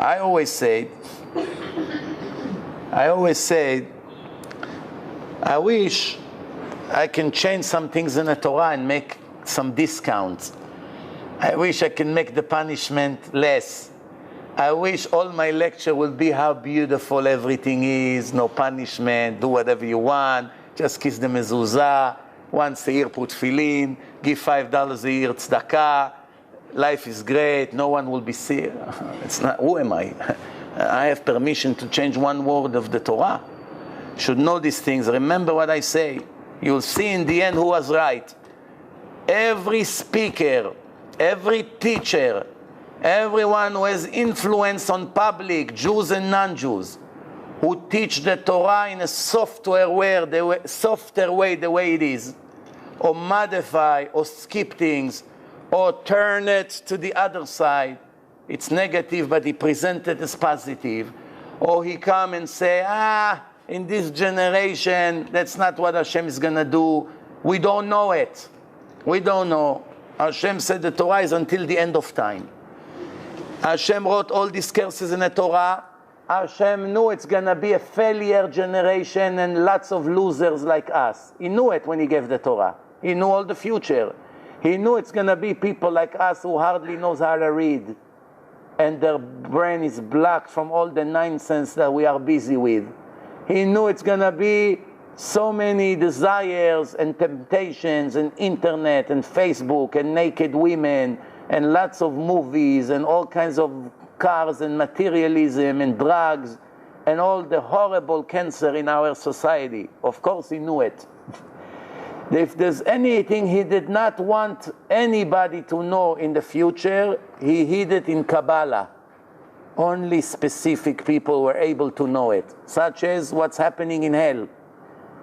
I always say, I wish I can change some things in the Torah and make some discounts. I wish I can make the punishment less. I wish all my lecture will be how beautiful everything is, no punishment, do whatever you want, just kiss the mezuzah, once a year put tefillin, give $5 a year tzedakah, life is great, no one will be sick. It's not, who am I? I have permission to change one word of the Torah. Should know these things. Remember what I say. You'll see in the end who was right. Every speaker, every teacher, everyone who has influence on public, Jews and non-Jews, who teach the Torah in a softer way, the way it is, or modify, or skip things, or turn it to the other side. It's negative, but he present it as positive. Or he come and say, in this generation, that's not what Hashem is going to do. We don't know it. We don't know. Hashem said the Torah is until the end of time. Hashem wrote all these curses in the Torah. Hashem knew it's going to be a failure generation and lots of losers like us. He knew it when he gave the Torah. He knew all the future. He knew it's going to be people like us who hardly knows how to read. And their brain is blocked from all the nonsense that we are busy with. He knew it's going to be so many desires and temptations and internet and Facebook and naked women and lots of movies and all kinds of cars and materialism and drugs and all the horrible cancer in our society. Of course he knew it. If there's anything he did not want anybody to know in the future, he hid it in Kabbalah. Only specific people were able to know it, such as what's happening in hell.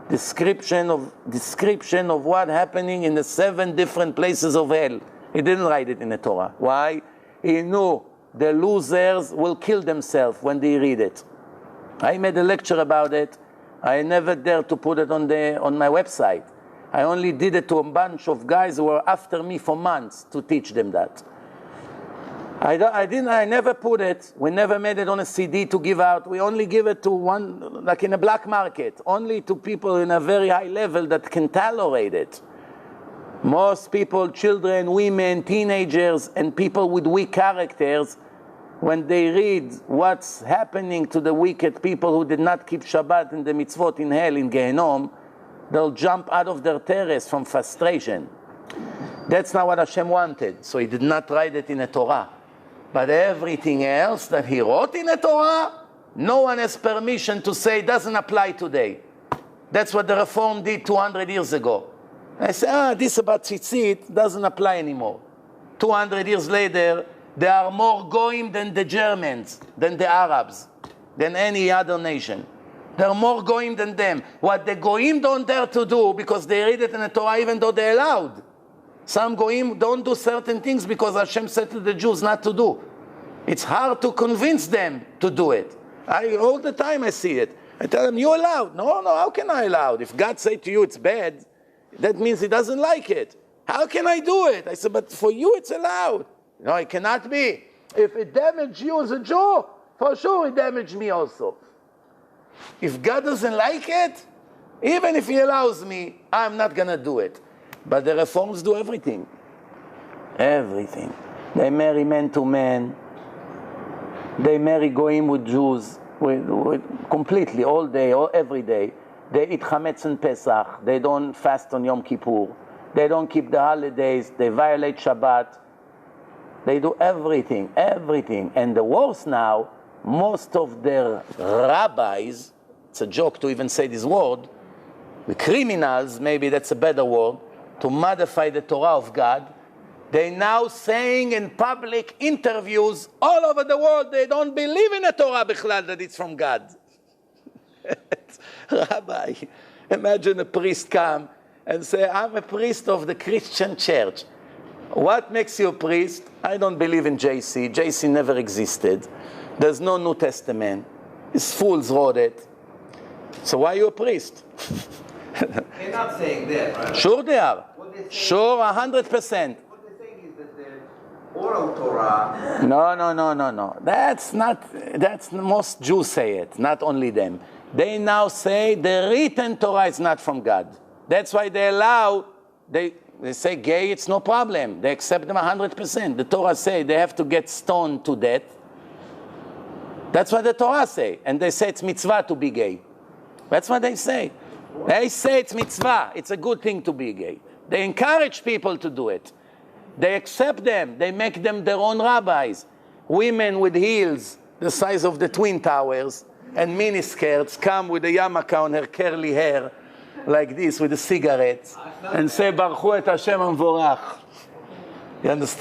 Description of what happening in the 7 different places of hell. He didn't write it in the Torah. Why? He knew the losers will kill themselves when they read it. I made a lecture about it. I never dared to put it on my website. I only did it to a bunch of guys who were after me for months to teach them that. I never put it. We never made it on a CD to give out. We only give it to one, like in a black market, only to people in a very high level that can tolerate it. Most people, children, women, teenagers, and people with weak characters, when they read what's happening to the wicked people who did not keep Shabbat and the mitzvot in hell, in Gehenom, they'll jump out of their terrace from frustration. That's not what Hashem wanted, so he did not write it in the Torah. But everything else that he wrote in the Torah, no one has permission to say doesn't apply today. That's what the Reform did 200 years ago. I say, this about tzitzit doesn't apply anymore. 200 years later, there are more goyim than the Germans, than the Arabs, than any other nation. There are more goyim than them. What the goyim don't dare to do, because they read it in the Torah even though they're allowed. Some goyim don't do certain things because Hashem said to the Jews not to do. It's hard to convince them to do it. All the time I see it. I tell them, you're allowed. No, how can I allow it? If God say to you it's bad, that means he doesn't like it. How can I do it? I said, but for you it's allowed. No, it cannot be. If it damaged you as a Jew, for sure it damaged me also. If God doesn't like it, even if he allows me, I'm not going to do it. But the Reforms do everything. Everything. They marry man to man. They marry goyim with Jews with completely, all day, every day. They eat chametz and Pesach. They don't fast on Yom Kippur. They don't keep the holidays. They violate Shabbat. They do everything, everything. And the worst now, most of their rabbis, it's a joke to even say this word, the criminals, maybe that's a better word, to modify the Torah of God, they now saying in public interviews all over the world they don't believe in the Torah bichlal, that it's from God. Rabbi, imagine a priest come and say, I'm a priest of the Christian church. What makes you a priest? I don't believe in JC. JC never existed. There's no New Testament. These fools wrote it. So why are you a priest? They're not saying that, right? Sure they are. Sure, 100%. What they're saying is that oral Torah. No. That's most Jews say it, not only them. They now say the written Torah is not from God. That's why they say gay, it's no problem. They accept them 100%. The Torah say they have to get stoned to death. That's what the Torah say. And they say it's mitzvah to be gay. That's what they say. They say it's mitzvah. It's a good thing to be gay. They encourage people to do it. They accept them. They make them their own rabbis. Women with heels the size of the Twin Towers and miniskirts come with a yarmulke on her curly hair like this with a cigarette and say, Baruch Hu et Hashem Amvorach. You understand?